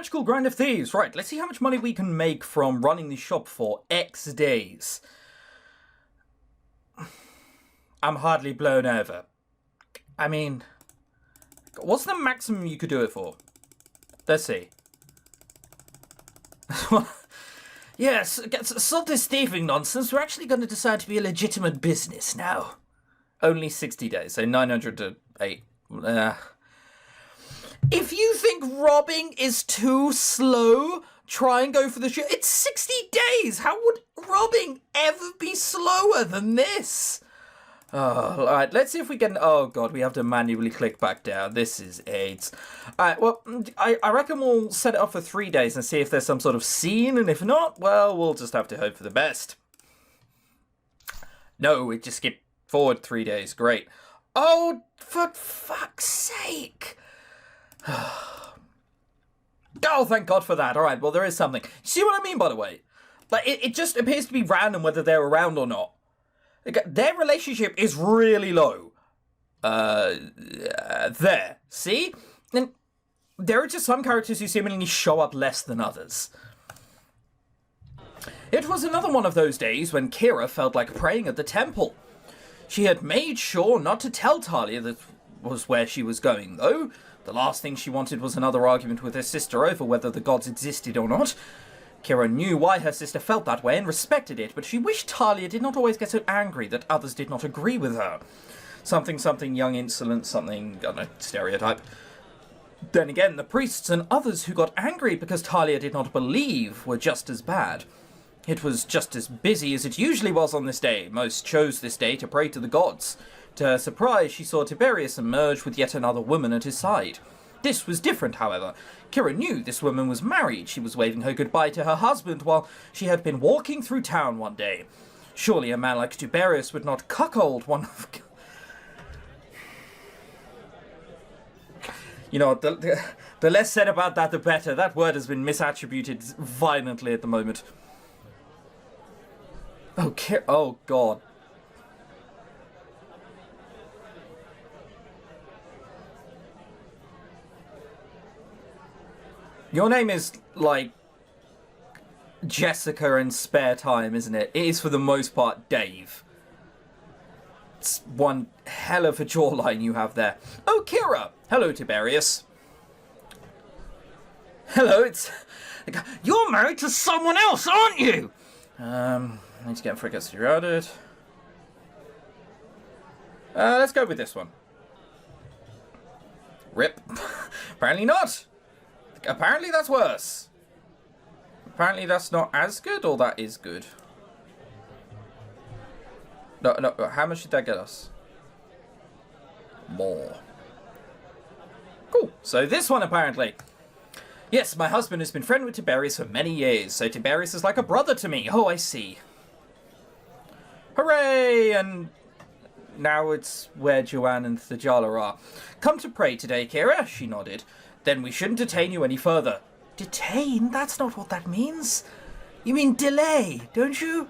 magical grind of thieves. Right, let's see how much money we can make from running the shop for X days. I'm hardly blown over. I mean, what's the maximum you could do it for? Let's see. Yes, stop this thieving nonsense. We're actually going to decide to be a legitimate business now. Only 60 days, so 900 to 8. If you think robbing is too slow, try and go for the shit. It's 60 days! How would robbing ever be slower than this? Oh, alright, let's see if we can... Oh god, we have to manually click back down. This is AIDS. Alright, well, I reckon we'll set it up for 3 days and see if there's some sort of scene, and if not, well, we'll just have to hope for the best. No, it just skipped forward 3 days. Great. Oh, for fuck's sake! Oh, thank God for that. Alright, well, there is something. See what I mean, by the way? Like, it just appears to be random whether they're around or not. Like, their relationship is really low. There. See? And there are just some characters who seemingly show up less than others. It was another one of those days when Kira felt like praying at the temple. She had made sure not to tell Talia that was where she was going, though. The last thing she wanted was another argument with her sister over whether the gods existed or not. Kira knew why her sister felt that way and respected it, but she wished Talia did not always get so angry that others did not agree with her. Something, young, insolent, something, I don't know, stereotype. Then again, the priests and others who got angry because Talia did not believe were just as bad. It was just as busy as it usually was on this day. Most chose this day to pray to the gods. To her surprise, she saw Tiberius emerge with yet another woman at his side. This was different, however. Kira knew this woman was married. She was waving her goodbye to her husband while she had been walking through town one day. Surely a man like Tiberius would not cuckold one of... You know, the less said about that, the better. That word has been misattributed violently at the moment. Oh, oh, God. Your name is, like, Jessica in spare time, isn't it? It is, for the most part, Dave. It's one hell of a jawline you have there. Oh, Kira! Hello, Tiberius. Hello, it's... You're married to someone else, aren't you? I need to get frigates routed. Let's go with this one. Rip. Apparently not. Apparently that's worse. Apparently that's not as good, or that is good. No, how much did that get us? More. Cool. So this one, apparently. Yes, my husband has been friend with Tiberius for many years, so Tiberius is like a brother to me. Oh, I see. Hooray! And now it's where Joanne and Thherjalla are. Come to pray today, Kira? She nodded. Then we shouldn't detain you any further. Detain? That's not what that means. You mean delay, don't you?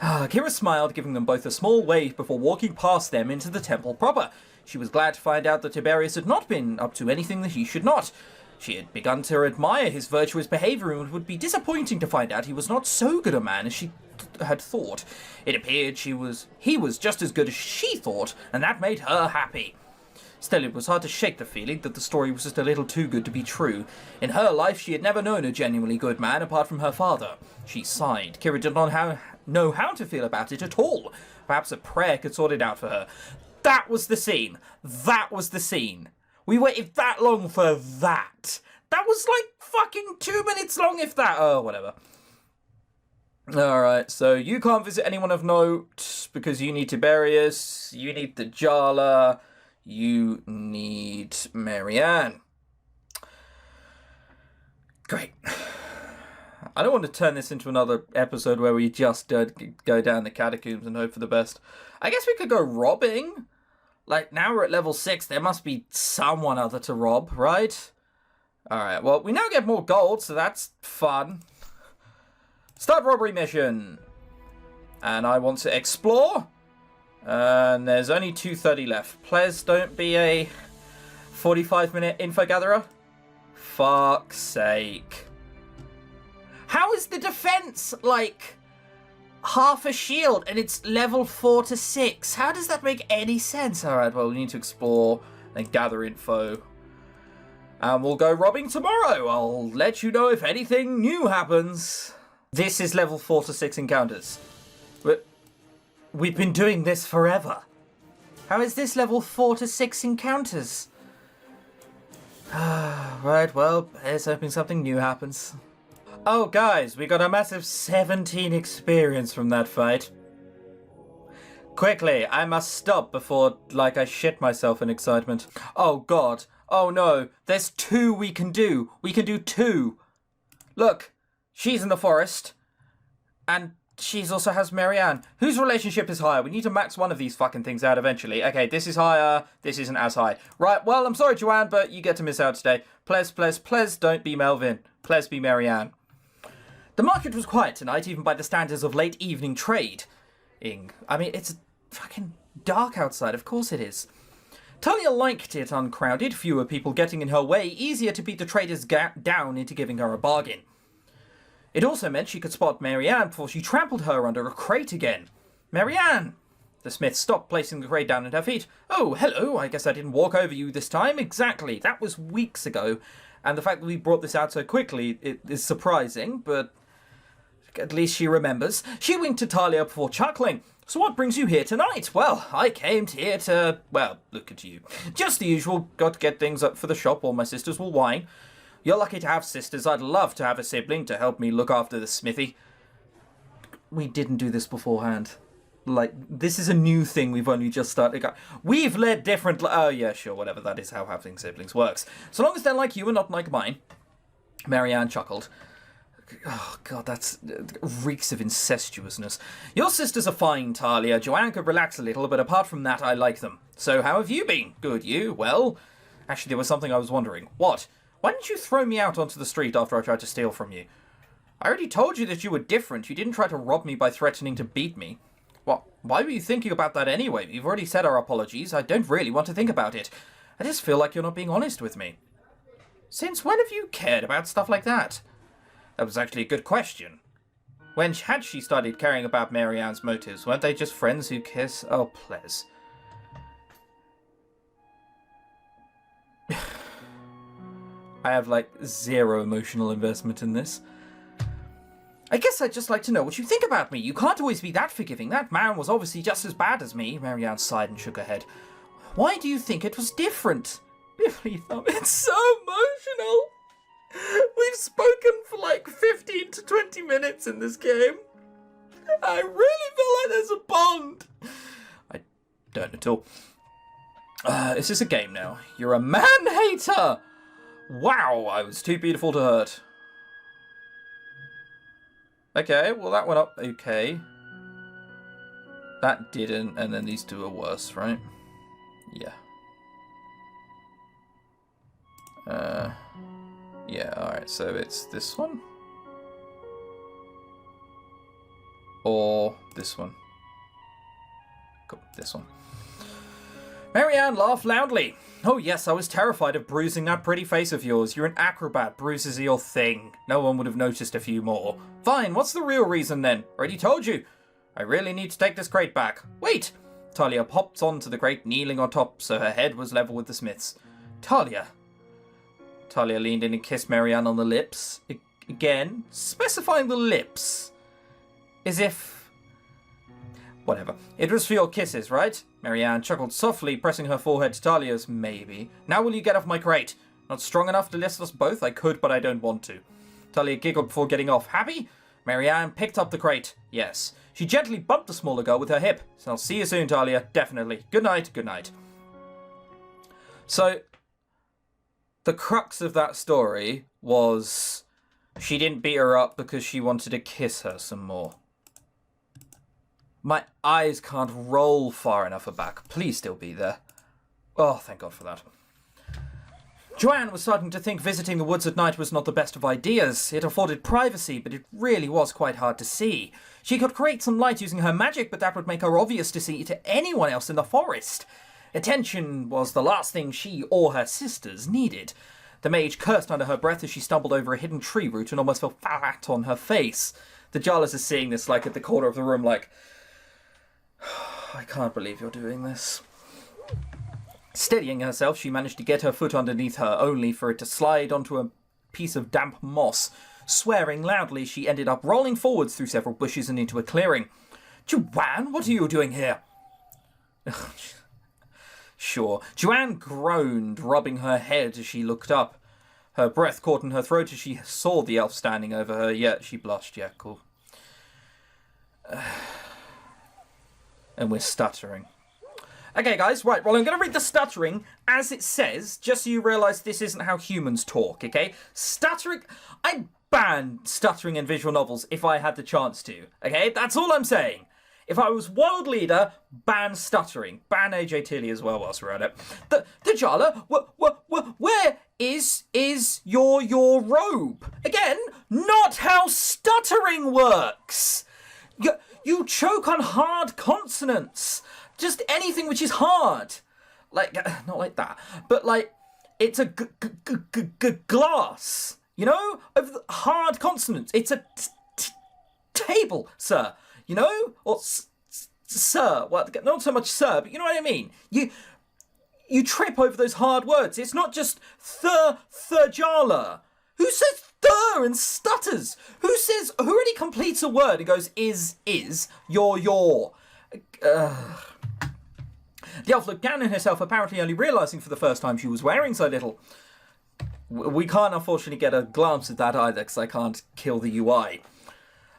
Kira smiled, giving them both a small wave before walking past them into the temple proper. She was glad to find out that Tiberius had not been up to anything that he should not. She had begun to admire his virtuous behaviour and would be disappointing to find out he was not so good a man as she had thought. It appeared he was just as good as she thought, and that made her happy. Still, it was hard to shake the feeling that the story was just a little too good to be true. In her life, she had never known a genuinely good man apart from her father. She sighed. Kira did not know how to feel about it at all. Perhaps a prayer could sort it out for her. That was the scene. That was the scene. We waited that long for that. That was like fucking 2 minutes long, if that. Oh, whatever. Alright, so you can't visit anyone of note because you need Tiberius, you need Thherjalla, you need Marianne. Great. I don't want to turn this into another episode where we just go down the catacombs and hope for the best. I guess we could go robbing. Like, now we're at level 6, there must be someone other to rob, right? Alright, well, we now get more gold, so that's fun. Start robbery mission. And I want to explore. And there's only 230 left. Please don't be a 45-minute info gatherer. fuck's sake. How is the defense, like, half a shield and it's level 4 to 6? How does that make any sense? Alright, well, we need to explore and gather info. And we'll go robbing tomorrow. I'll let you know if anything new happens. This is level 4 to 6 encounters. We've been doing this forever. How is this level 4 to 6 encounters? Right, well, here's hoping something new happens. Oh, guys, we got a massive 17 experience from that fight. Quickly, I must stop before, like, I shit myself in excitement. Oh, God. Oh, no. There's 2 we can do. We can do 2. Look, she's in the forest. And she also has Marianne. Whose relationship is higher? We need to max one of these fucking things out eventually. Okay, this is higher. This isn't as high. Right, well, I'm sorry, Joanne, but you get to miss out today. Please don't be Melvin. Please be Marianne. The market was quiet tonight, even by the standards of late evening trade. I mean, it's fucking dark outside, of course it is. Talia liked it uncrowded, fewer people getting in her way, easier to beat the traders down into giving her a bargain. It also meant she could spot Marianne before she trampled her under a crate again. Marianne! The smith stopped, placing the crate down at her feet. Oh, hello, I guess I didn't walk over you this time. Exactly, that was weeks ago. And the fact that we brought this out so quickly is surprising, but at least she remembers. She winked at Talia before chuckling. So what brings you here tonight? Well, I came here to, well, look at you. Just the usual, got to get things up for the shop or my sisters will whine. You're lucky to have sisters. I'd love to have a sibling to help me look after the smithy. We didn't do this beforehand. Like, this is a new thing we've only just started. We've led different... Oh, yeah, sure, whatever. That is how having siblings works. So long as they're like you and not like mine. Marianne chuckled. Oh, God, that's reeks of incestuousness. Your sisters are fine, Talia. Joanne could relax a little, but apart from that, I like them. So how have you been? Good, you? Well, actually, there was something I was wondering. What? Why didn't you throw me out onto the street after I tried to steal from you? I already told you that you were different. You didn't try to rob me by threatening to beat me. What? Why were you thinking about that anyway? You've already said our apologies. I don't really want to think about it. I just feel like you're not being honest with me. Since when have you cared about stuff like that? That was actually a good question. When had she started caring about Marianne's motives? Weren't they just friends who kiss? Oh, please. I have, like, zero emotional investment in this. I guess I'd just like to know what you think about me. You can't always be that forgiving. That man was obviously just as bad as me. Marianne sighed and shook her head. Why do you think it was different? Biffly thumb. It's so emotional. We've spoken for like 15 to 20 minutes in this game. I really feel like there's a bond. I don't at all. Is this a game now? You're a man-hater! Wow, I was too beautiful to hurt. Okay, well that went up okay. That didn't, and then these two are worse, right? Yeah. Yeah, alright, so it's this one? Or this one? Cool, this one. Marianne laughed loudly. Oh yes, I was terrified of bruising that pretty face of yours. You're an acrobat, bruises are your thing. No one would have noticed a few more. Fine, what's the real reason then? Already told you. I really need to take this crate back. Wait! Talia popped onto the crate, kneeling on top, so her head was level with the smith's. Talia. Talia leaned in and kissed Marianne on the lips. Again, specifying the lips. As if... Whatever. It was for your kisses, right? Marianne chuckled softly, pressing her forehead to Talia's. Maybe. Now will you get off my crate? Not strong enough to lift us both? I could, but I don't want to. Talia giggled before getting off. Happy? Marianne picked up the crate. Yes. She gently bumped the smaller girl with her hip. So I'll see you soon, Talia. Definitely. Good night. Good night. So, the crux of that story was she didn't beat her up because she wanted to kiss her some more. My eyes can't roll far enough back. Please still be there. Oh, thank God for that. Joanne was starting to think visiting the woods at night was not the best of ideas. It afforded privacy, but it really was quite hard to see. She could create some light using her magic, but that would make her obvious to see to anyone else in the forest. Attention was the last thing she or her sisters needed. The mage cursed under her breath as she stumbled over a hidden tree root and almost fell flat on her face. Thherjalla is seeing this, like, at the corner of the room, like, I can't believe you're doing this. Steadying herself, she managed to get her foot underneath her, only for it to slide onto a piece of damp moss. Swearing loudly, she ended up rolling forwards through several bushes and into a clearing. Joanne, what are you doing here? Sure. Joanne groaned, rubbing her head as she looked up. Her breath caught in her throat as she saw the elf standing over her. Yeah, she blushed. Yeah, cool. And we're stuttering. Okay, guys, right, well, I'm going to read the stuttering as it says, just so you realise this isn't how humans talk, okay? Stuttering... I'd ban stuttering in visual novels if I had the chance to, okay? That's all I'm saying. If I was world leader, ban stuttering. Ban AJ Tilly as well whilst we're at it. Thherjalla, where is your robe? Again, not how stuttering works. You choke on hard consonants. Just anything which is hard. Like, not like that. But, like, it's a glass. You know? Of the hard consonants. It's a table, sir. You know? Or sir. Well, not so much sir, but you know what I mean? You trip over those hard words. It's not just Thherjalla. Who says thir and stutters? Who already completes a word and goes is, your. The elf looked down on herself, apparently only realising for the first time she was wearing so little. We can't unfortunately get a glance at that either, because I can't kill the UI.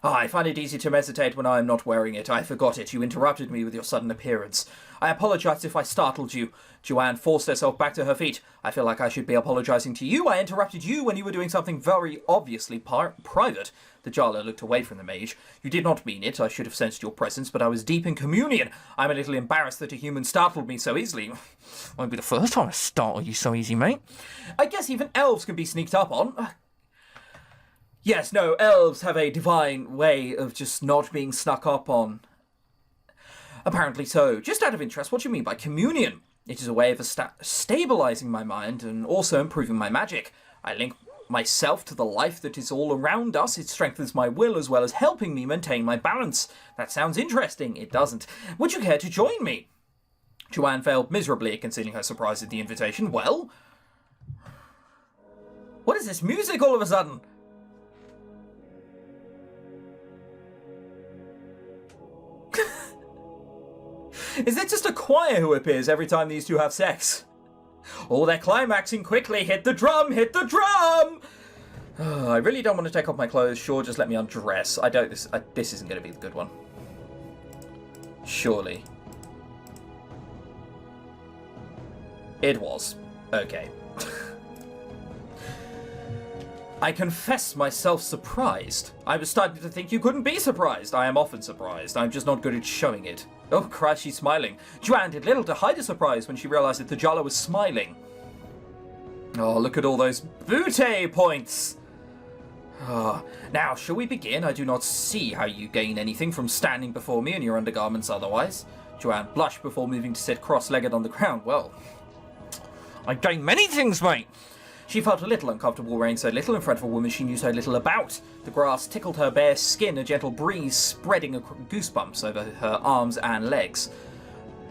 I find it easy to hesitate when I am not wearing it. I forgot it. You interrupted me with your sudden appearance. I apologise if I startled you. Joanne forced herself back to her feet. I feel like I should be apologising to you. I interrupted you when you were doing something very obviously private. Thherjalla looked away from the mage. You did not mean it. I should have sensed your presence, but I was deep in communion. I'm a little embarrassed that a human startled me so easily. Won't be the first time I startle you so easy, mate. I guess even elves can be sneaked up on. Yes, no, elves have a divine way of just not being snuck up on. Apparently so. Just out of interest, what do you mean by communion? It is a way of stabilising my mind and also improving my magic. I link myself to the life that is all around us. It strengthens my will as well as helping me maintain my balance. That sounds interesting. It doesn't. Would you care to join me? Joanne failed miserably at concealing her surprise at the invitation. Well? What is this music all of a sudden? Is it just a choir who appears every time these two have sex? Oh, they're climaxing quickly. Hit the drum, hit the drum! Oh, I really don't want to take off my clothes. Sure, just let me undress. This isn't going to be the good one. Surely. It was. Okay. I confess myself surprised. I was starting to think you couldn't be surprised. I am often surprised. I'm just not good at showing it. Oh, Christ, she's smiling. Joanne did little to hide her surprise when she realised that Thherjalla was smiling. Oh, look at all those booty points. Oh. Now, shall we begin? I do not see how you gain anything from standing before me in your undergarments otherwise. Joanne blushed before moving to sit cross-legged on the ground. Well, I gain many things, mate. She felt a little uncomfortable wearing so little in front of a woman she knew so little about. The grass tickled her bare skin, a gentle breeze spreading goosebumps over her arms and legs.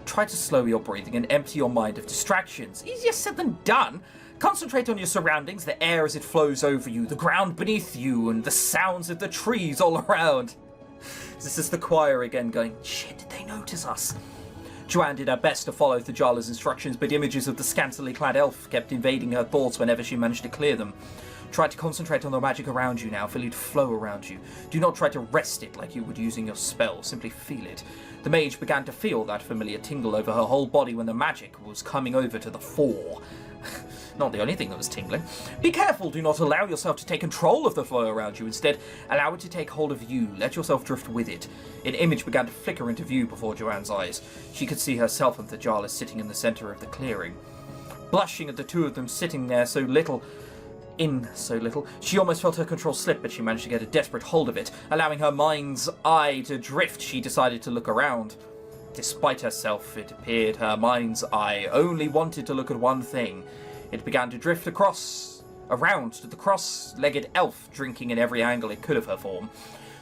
Try to slow your breathing and empty your mind of distractions. Easier said than done. Concentrate on your surroundings, the air as it flows over you, the ground beneath you, and the sounds of the trees all around. This is the choir again going, shit, did they notice us? Joanne did her best to follow Thherjalla's instructions, but images of the scantily clad elf kept invading her thoughts whenever she managed to clear them. Try to concentrate on the magic around you now, feel it flow around you. Do not try to wrest it like you would using your spell, simply feel it. The mage began to feel that familiar tingle over her whole body when the magic was coming over to the fore. Not the only thing that was tingling. Be careful, do not allow yourself to take control of the flow around you. Instead, allow it to take hold of you. Let yourself drift with it. An image began to flicker into view before Joanne's eyes. She could see herself and Thherjalla sitting in the centre of the clearing. Blushing at the two of them sitting there so little, she almost felt her control slip, but she managed to get a desperate hold of it. Allowing her mind's eye to drift, she decided to look around. Despite herself, it appeared her mind's eye only wanted to look at one thing. It began to drift across around to the cross-legged elf drinking in every angle it could of her form.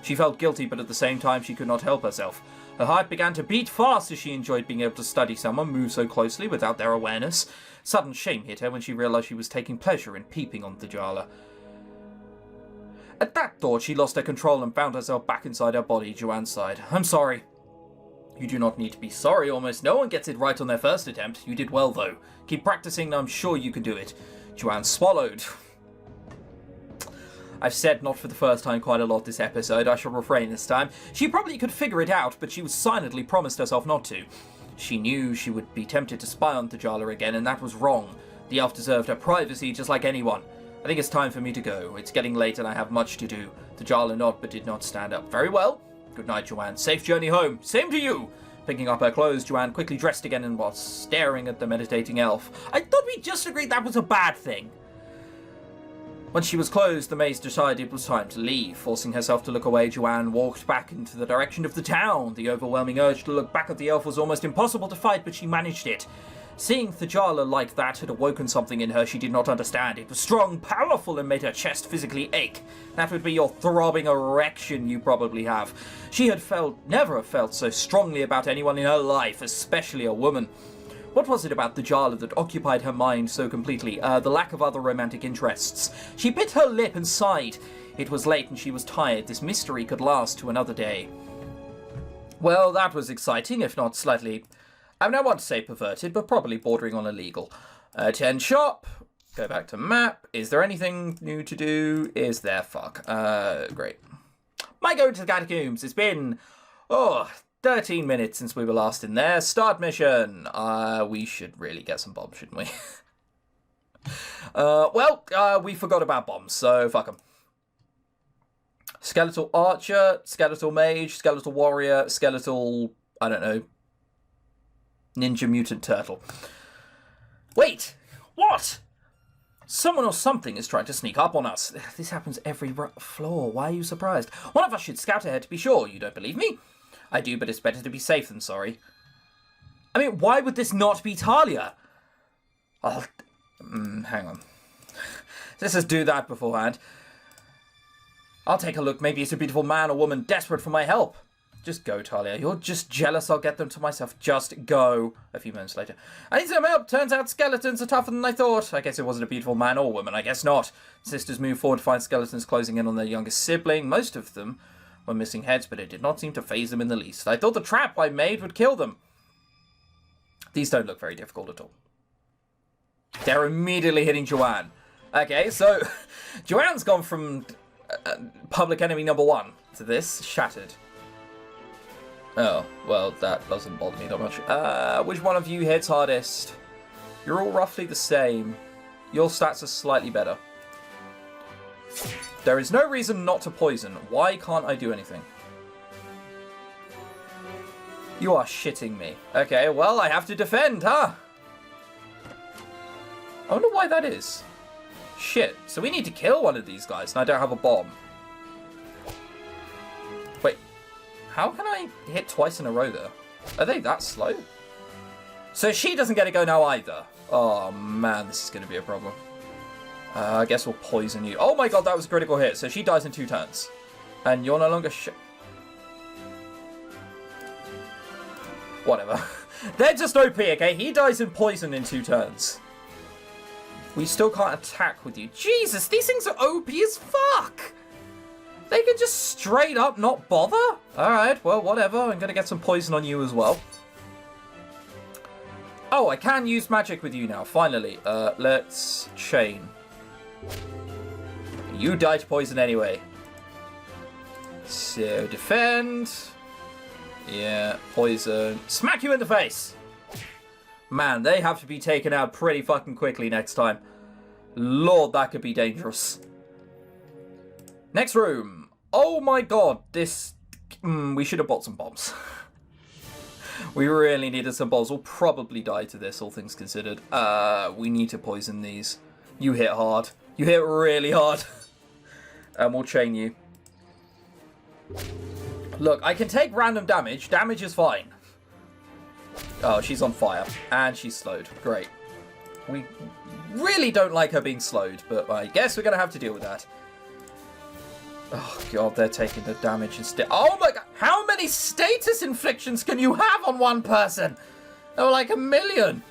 She felt guilty, but at the same time she could not help herself. Her heart began to beat fast as she enjoyed being able to study someone move so closely without their awareness. Sudden shame hit her when she realised she was taking pleasure in peeping on Thherjalla. At that thought, she lost her control and found herself back inside her body. Joanne sighed. I'm sorry. You do not need to be sorry. Almost no one gets it right on their first attempt. You did well, though. Keep practicing and I'm sure you can do it. Joanne swallowed. I've said not for the first time quite a lot this episode. I shall refrain this time. She probably could figure it out, but she was silently promised herself not to. She knew she would be tempted to spy on Thherjalla again, and that was wrong. The elf deserved her privacy just like anyone. I think it's time for me to go. It's getting late and I have much to do. Thherjalla nodded but did not stand up. Very well. Good night, Joanne. Safe journey home. Same to you. Picking up her clothes, Joanne quickly dressed again and was staring at the meditating elf. I thought we just agreed that was a bad thing. Once she was closed, the maid decided it was time to leave. Forcing herself to look away, Joanne walked back into the direction of the town. The overwhelming urge to look back at the elf was almost impossible to fight, but she managed it. Seeing Thherjalla like that had awoken something in her she did not understand. It was strong, powerful, and made her chest physically ache. That would be your throbbing erection you probably have. She had never felt so strongly about anyone in her life, especially a woman. What was it about Thherjalla that occupied her mind so completely? The lack of other romantic interests. She bit her lip and sighed. It was late and she was tired. This mystery could last to another day. Well, that was exciting, if not slightly... I don't want to say perverted, but probably bordering on illegal. 10 shop. Go back to map. Is there anything new to do? Is there? Fuck. Great. Might go into the catacombs. It's been... 13 minutes since we were last in there. Start mission. We should really get some bombs, shouldn't we? We forgot about bombs, so fuck them. Skeletal archer, skeletal mage, skeletal warrior, skeletal, I don't know, ninja mutant turtle. Wait! What? Someone or something is trying to sneak up on us. This happens every floor. Why are you surprised? One of us should scout ahead to be sure. You don't believe me? I do, but it's better to be safe than sorry. I mean, why would this not be Talia? Hang on. Let's just do that beforehand. I'll take a look. Maybe it's a beautiful man or woman desperate for my help. Just go, Talia. You're just jealous I'll get them to myself. Just go. A few moments later. I need some help. Turns out skeletons are tougher than I thought. I guess it wasn't a beautiful man or woman. I guess not. Sisters moved forward to find skeletons closing in on their youngest sibling. Most of them were missing heads, but it did not seem to faze them in the least. I thought the trap I made would kill them. These don't look very difficult at all. They're immediately hitting Joanne. Okay, so Joanne's gone from public enemy number 1 to this. Shattered. Oh, well, that doesn't bother me that much. Which one of you hits hardest? You're all roughly the same. Your stats are slightly better. There is no reason not to poison. Why can't I do anything? You are shitting me. Okay, well, I have to defend, huh? I wonder why that is. Shit. So we need to kill one of these guys, and I don't have a bomb. Wait. How can I hit twice in a row there? Are they that slow? So she doesn't get a go now either. Oh, man, this is going to be a problem. I guess we'll poison you. Oh my god, that was a critical hit. So she dies in 2 turns. And you're no longer Whatever. They're just OP, okay? He dies in poison in 2 turns. We still can't attack with you. Jesus, these things are OP as fuck! They can just straight up not bother? Alright, well, whatever. I'm gonna get some poison on you as well. Oh, I can use magic with you now, finally. Let's chain. You die to poison anyway. So, defend. Yeah, poison. Smack you in the face! Man, they have to be taken out pretty fucking quickly next time. Lord, that could be dangerous. Next room. Oh my god, this... we should have bought some bombs. We really needed some bombs. We'll probably die to this, all things considered. We need to poison these. You hit hard. You hit really hard. And we'll chain you. Look, I can take random damage. Damage is fine. Oh, she's on fire. And she's slowed. Great. really don't like her being slowed, but I guess we're going to have to deal with that. Oh, God, they're taking the damage instead. Oh, my God. How many status inflictions can you have on one person? There were like 1 million.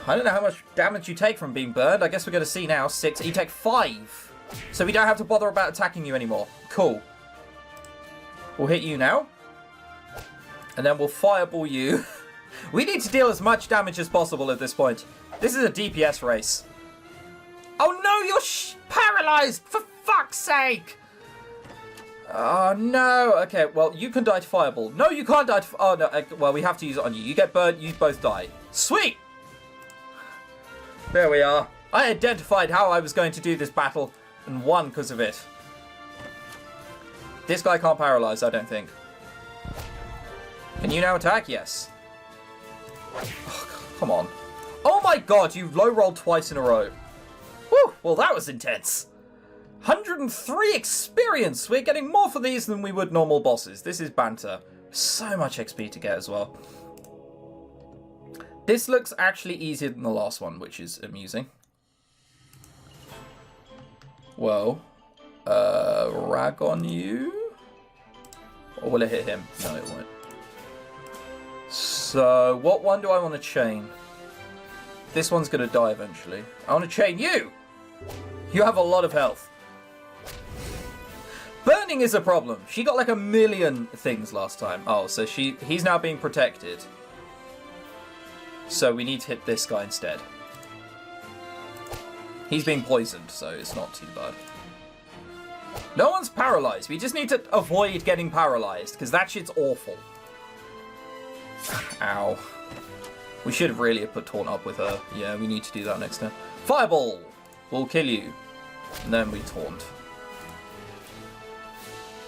I don't know how much damage you take from being burned. I guess we're going to see now. 6. You take 5. So we don't have to bother about attacking you anymore. Cool. We'll hit you now. And then we'll fireball you. We need to deal as much damage as possible at this point. This is a DPS race. Oh no, you're paralyzed! For fuck's sake! Oh no. Okay, well, you can die to fireball. No, you can't die to... Oh no, well, we have to use it on you. You get burnt, you both die. Sweet! There we are. I identified how I was going to do this battle and won because of it. This guy can't paralyze, I don't think. Can you now attack? Yes. Oh, come on. Oh my God, you low rolled twice in a row. Whew, well that was intense. 103 experience. We're getting more for these than we would normal bosses. This is banter. So much XP to get as well. This looks actually easier than the last one, which is amusing. Well, rag on you? Or will it hit him? No, it won't. So, what one do I want to chain? This one's going to die eventually. I want to chain you! You have a lot of health. Burning is a problem. She got like 1 million things last time. Oh, so he's now being protected. So we need to hit this guy instead. He's being poisoned, so it's not too bad. No one's paralyzed. We just need to avoid getting paralyzed, because that shit's awful. Ow. We should have really put Taunt up with her. Yeah, we need to do that next time. Fireball! We'll kill you. And then we Taunt.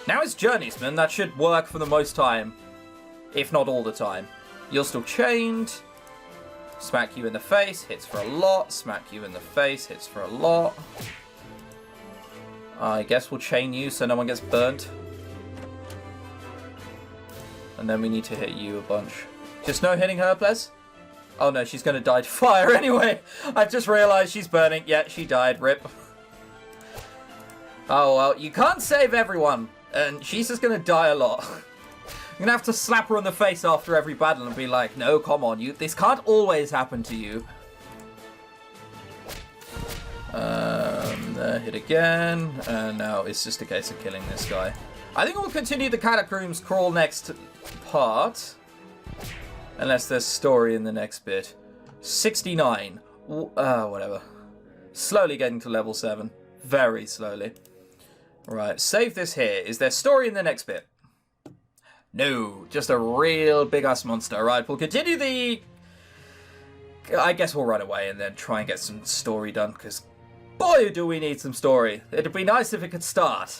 Now it's Journeysman. That should work for the most time. If not all the time. You're still chained. Smack you in the face. Hits for a lot. Smack you in the face. Hits for a lot. I guess we'll chain you so no one gets burnt. And then we need to hit you a bunch. Just no hitting her, please. Oh no, she's going to die to fire anyway. I've just realised she's burning. Yeah, she died. Rip. Oh well, you can't save everyone. And she's just going to die a lot. I'm going to have to slap her on the face after every battle and be like, no, come on. This can't always happen to you. Hit again. And now it's just a case of killing this guy. I think we'll continue the Catacombs crawl next part. Unless there's story in the next bit. 69. Whatever. Slowly getting to level 7. Very slowly. Right, save this here. Is there story in the next bit? No, just a real big-ass monster. Right, we'll continue the... I guess we'll run away and then try and get some story done, because boy, do we need some story. It'd be nice if it could start.